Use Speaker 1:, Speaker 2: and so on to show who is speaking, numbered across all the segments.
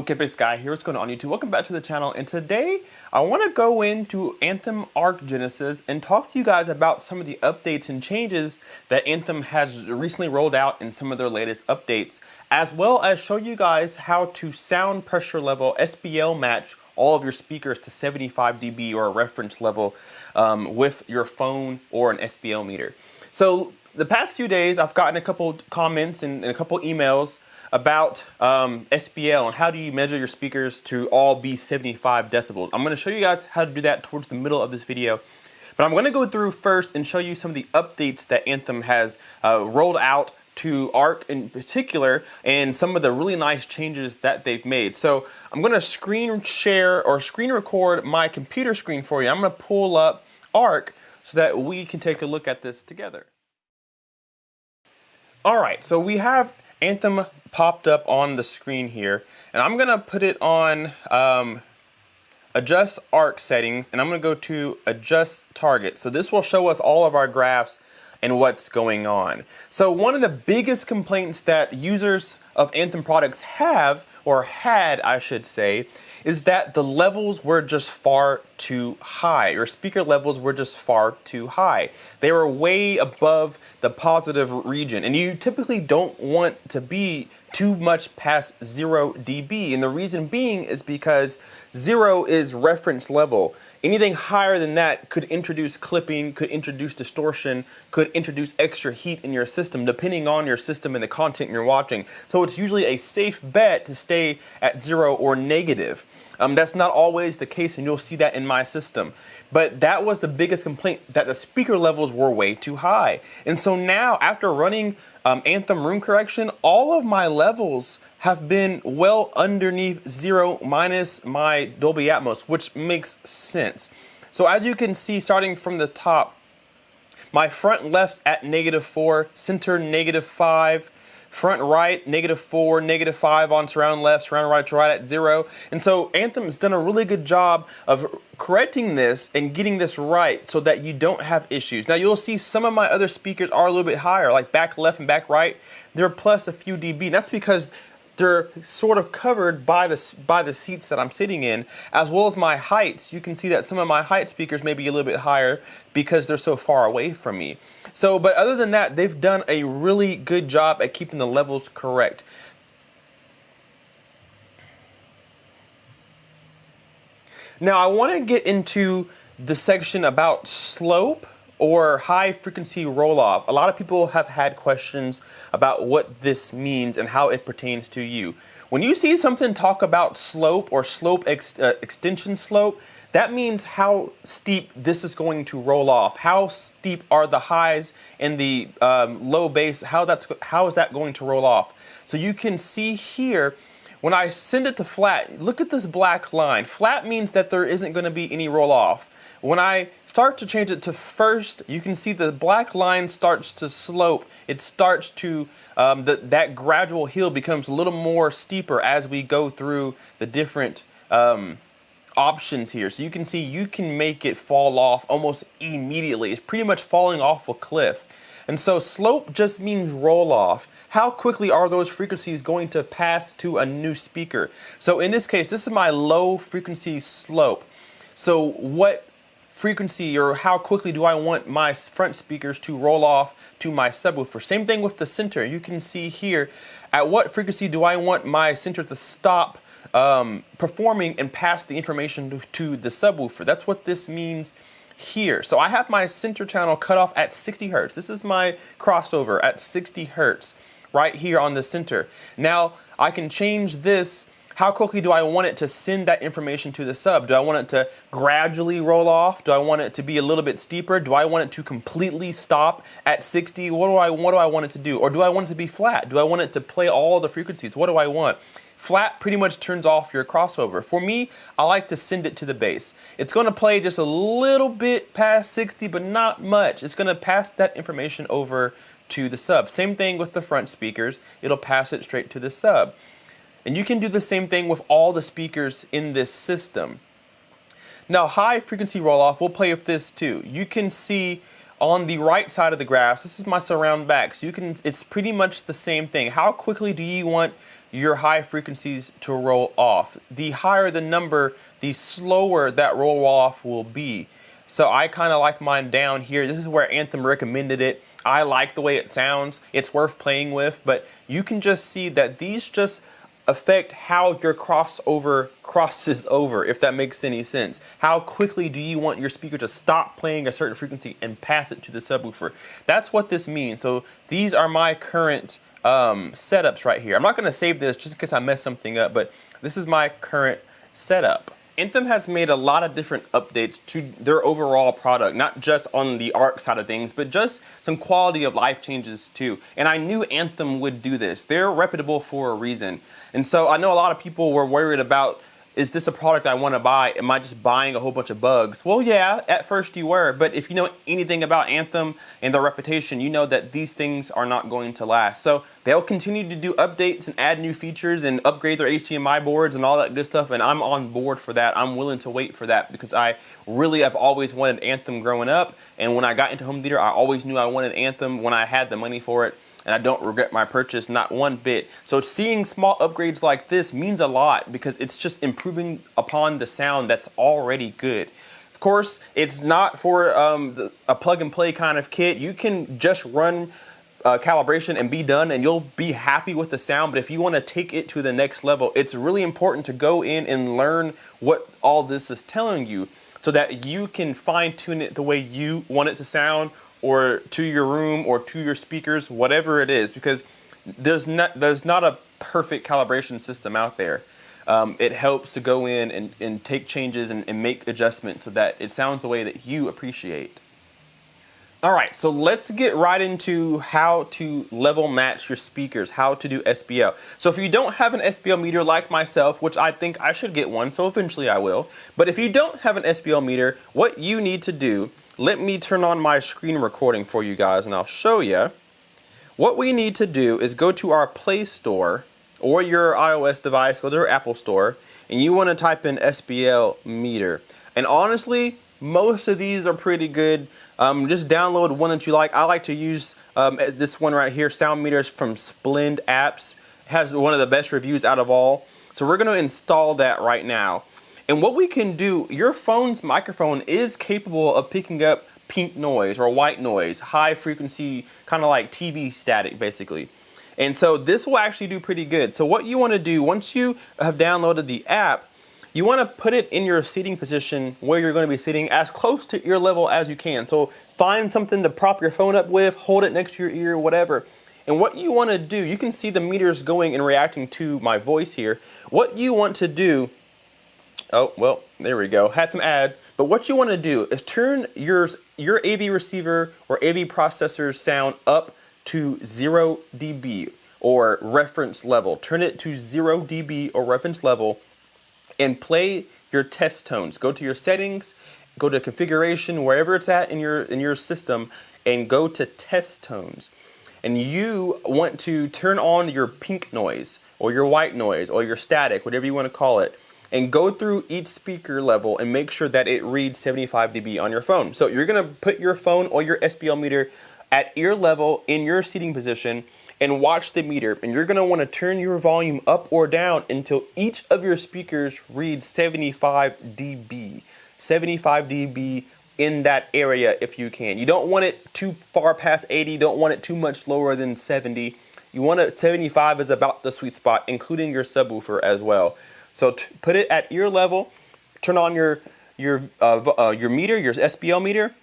Speaker 1: Get Guy here. What's going on YouTube? Welcome back to the channel, and today I want to go into Anthem Arc Genesis and talk to you guys about some of the updates and changes that Anthem has recently rolled out in some of their latest updates, as well as show you guys how to sound pressure level SPL match all of your speakers to 75 dB or a reference level with your phone or an SPL meter. So the past few days I've gotten a couple comments and a couple emails about SPL and how do you measure your speakers to all be 75 decibels. I'm going to show you guys how to do that towards the middle of this video. But I'm going to go through first and show you some of the updates that Anthem has rolled out to ARC in particular, and some of the really nice changes that they've made. So I'm going to screen share or screen record my computer screen for you. I'm going to pull up ARC so that we can take a look at this together. All right, so we have Anthem popped up on the screen here, and I'm going to put it on adjust ARC settings, and I'm going to go to adjust target. So this will show us all of our graphs and what's going on. So one of the biggest complaints that users of Anthem products have, or had I should say, is that the levels were just far too high, or speaker levels were just far too high. They were way above the positive region, and you typically don't want to be too much past 0 dB, and the reason being is because 0 is reference level. Anything higher than that could introduce clipping, could introduce distortion, could introduce extra heat in your system, depending on your system and the content you're watching. So it's usually a safe bet to stay at 0 or negative. That's not always the case, and you'll see that in my system. But that was the biggest complaint, that the speaker levels were way too high. And so now, after running Anthem room correction, all of my levels have been well underneath 0 minus my Dolby Atmos, which makes sense. So as you can see, starting from the top, my front left's at -4, center -5, front right -4, -5 on surround left, surround right's right at 0. And so Anthem's done a really good job of correcting this and getting this right so that you don't have issues. Now you'll see some of my other speakers are a little bit higher, like back left and back right. They're plus a few dB. That's because they're sort of covered by the seats that I'm sitting in, as well as my heights. You can see that some of my height speakers may be a little bit higher because they're so far away from me. So, but other than that, they've done a really good job at keeping the levels correct. Now, I want to get into the section about slope or high frequency roll off. A lot of people have had questions about what this means and how it pertains to you. When you see something talk about slope or slope extension slope, that means how steep this is going to roll off. How steep are the highs and the low bass? How is that going to roll off? So you can see here, when I send it to flat, look at this black line. Flat means that there isn't going to be any roll off. When I start to change it to first, you can see the black line starts to slope. It starts to, that gradual hill becomes a little more steeper as we go through the different options here. So you can see you can make it fall off almost immediately. It's pretty much falling off a cliff. And so slope just means roll off. How quickly are those frequencies going to pass to a new speaker? So in this case, this is my low frequency slope. So what frequency or how quickly do I want my front speakers to roll off to my subwoofer? Same thing with the center. You can see here, at what frequency do I want my center to stop performing and pass the information to the subwoofer? That's what this means here. So I have my center channel cut off at 60 Hertz. This is my crossover at 60 Hertz right here on the center. Now I can change this. How quickly do I want it to send that information to the sub? Do I want it to gradually roll off? Do I want it to be a little bit steeper? Do I want it to completely stop at 60? What do I want it to do? Or do I want it to be flat? Do I want it to play all the frequencies? What do I want? Flat pretty much turns off your crossover. For me, I like to send it to the bass. It's going to play just a little bit past 60, but not much. It's going to pass that information over to the sub. Same thing with the front speakers. It'll pass it straight to the sub. And you can do the same thing with all the speakers in this system. Now, high frequency roll off, we'll play with this too. You can see on the right side of the graphs, this is my surround back. So it's pretty much the same thing. How quickly do you want your high frequencies to roll off. The higher the number, the slower that roll off will be. So I kind of like mine down here. This is where Anthem recommended it. I like the way it sounds. It's worth playing with, but you can just see that these just affect how your crossover crosses over, if that makes any sense. How quickly do you want your speaker to stop playing a certain frequency and pass it to the subwoofer? That's what this means. So these are my current setups right here. I'm not going to save this just in case I mess something up, but this is my current setup. Anthem has made a lot of different updates to their overall product, not just on the ARC side of things, but just some quality of life changes too. And I knew Anthem would do this. They're reputable for a reason. And so I know a lot of people were worried about, is this a product I want to buy? Am I just buying a whole bunch of bugs? Well, yeah, at first you were, but if you know anything about Anthem and their reputation, you know that these things are not going to last. So they'll continue to do updates and add new features and upgrade their HDMI boards and all that good stuff, and I'm on board for that. I'm willing to wait for that because I really have always wanted Anthem growing up, and when I got into home theater, I always knew I wanted Anthem when I had the money for it. And I don't regret my purchase, not one bit. So seeing small upgrades like this means a lot because it's just improving upon the sound that's already good. Of course, it's not for a plug and play kind of kit. You can just run calibration and be done and you'll be happy with the sound. But if you want to take it to the next level, it's really important to go in and learn what all this is telling you so that you can fine tune it the way you want it to sound, or to your room, or to your speakers, whatever it is, because there's not a perfect calibration system out there. It helps to go in and take changes and make adjustments so that it sounds the way that you appreciate. All right, so let's get right into how to level match your speakers, how to do SPL. So if you don't have an SPL meter like myself, which I think I should get one, so eventually I will, but if you don't have an SPL meter, what you need to do, let me turn on my screen recording for you guys and I'll show you. What we need to do is go to our Play Store or your iOS device, go to our Apple Store, and you want to type in SPL meter. And honestly, most of these are pretty good. Just download one that you like. I like to use this one right here, Sound Meters from Splend Apps. It has one of the best reviews out of all. So we're going to install that right now. And what we can do, your phone's microphone is capable of picking up pink noise or white noise, high frequency, kind of like TV static basically. And so this will actually do pretty good. So what you want to do, once you have downloaded the app, you want to put it in your seating position where you're going to be sitting as close to ear level as you can. So find something to prop your phone up with, hold it next to your ear, whatever. And what you want to do, you can see the meters going and reacting to my voice here. What you want to do, oh, well, there we go. Had some ads. But what you want to do is turn your AV receiver or AV processor's sound up to 0 dB or reference level. Turn it to 0 dB or reference level and play your test tones. Go to your settings, go to configuration, wherever it's at in your system, and go to test tones. And you want to turn on your pink noise or your white noise or your static, whatever you want to call it, and go through each speaker level and make sure that it reads 75 dB on your phone. So you're going to put your phone or your SPL meter at ear level in your seating position and watch the meter. And you're going to want to turn your volume up or down until each of your speakers reads 75 dB. 75 dB in that area if you can. You don't want it too far past 80. You don't want it too much lower than 70. You want it 75 is about the sweet spot, including your subwoofer as well. So put it at ear level, turn on your meter, your SPL meter,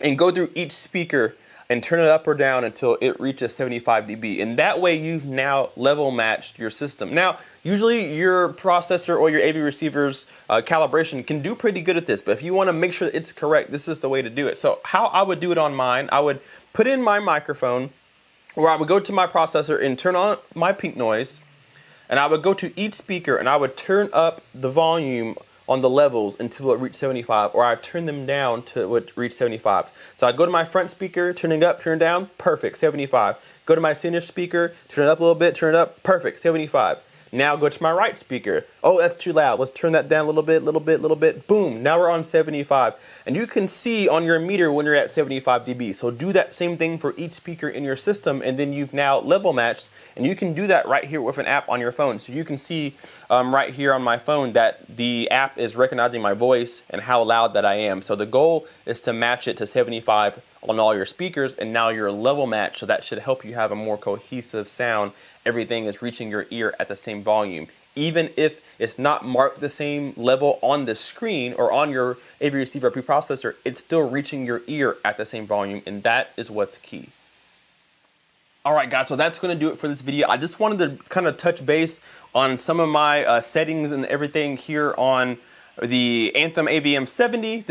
Speaker 1: and go through each speaker and turn it up or down until it reaches 75 dB. And that way you've now level matched your system. Now, usually your processor or your AV receiver's calibration can do pretty good at this, but if you want to make sure that it's correct, this is the way to do it. So how I would do it on mine, I would put in my microphone, or I would go to my processor and turn on my pink noise, and I would go to each speaker and I would turn up the volume on the levels until it reached 75, or I turn them down to it reach 75. So I go to my front speaker, turning up, turn down, perfect, 75. Go to my center speaker, turn it up a little bit, turn it up, perfect, 75. Now go to my right speaker. Oh, that's too loud. Let's turn that down a little bit. Boom. Now we're on 75. And you can see on your meter when you're at 75 dB. So do that same thing for each speaker in your system, and then you've now level matched. And you can do that right here with an app on your phone. So you can see right here on my phone that the app is recognizing my voice and how loud that I am. So the goal is to match it to 75 on all your speakers, and now you're level matched. So that should help you have a more cohesive sound. Everything is reaching your ear at the same volume. Even if it's not marked the same level on the screen or on your AV receiver preprocessor, it's still reaching your ear at the same volume, and that is what's key. Alright guys, so that's going to do it for this video. I just wanted to kind of touch base on some of my settings and everything here on the Anthem AVM 70.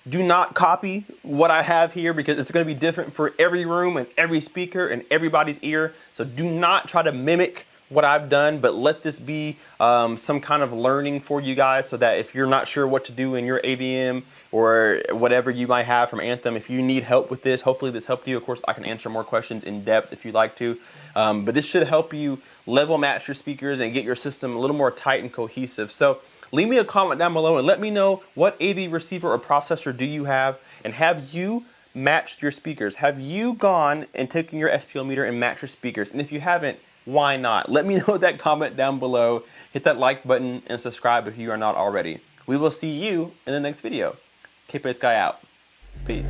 Speaker 1: Do not copy what I have here because it's going to be different for every room and every speaker and everybody's ear. So do not try to mimic what I've done, but let this be some kind of learning for you guys, so that if you're not sure what to do in your AVM or whatever you might have from Anthem, if you need help with this, hopefully this helped you. Of course, I can answer more questions in depth if you'd like to, but this should help you level match your speakers and get your system a little more tight and cohesive. So leave me a comment down below and let me know what AV receiver or processor do you have, and have you matched your speakers? Have you gone and taken your SPL meter and matched your speakers? And if you haven't, why not? Let me know that comment down below. Hit that like button and subscribe if you are not already. We will see you in the next video. K-Pace Guy out. Peace.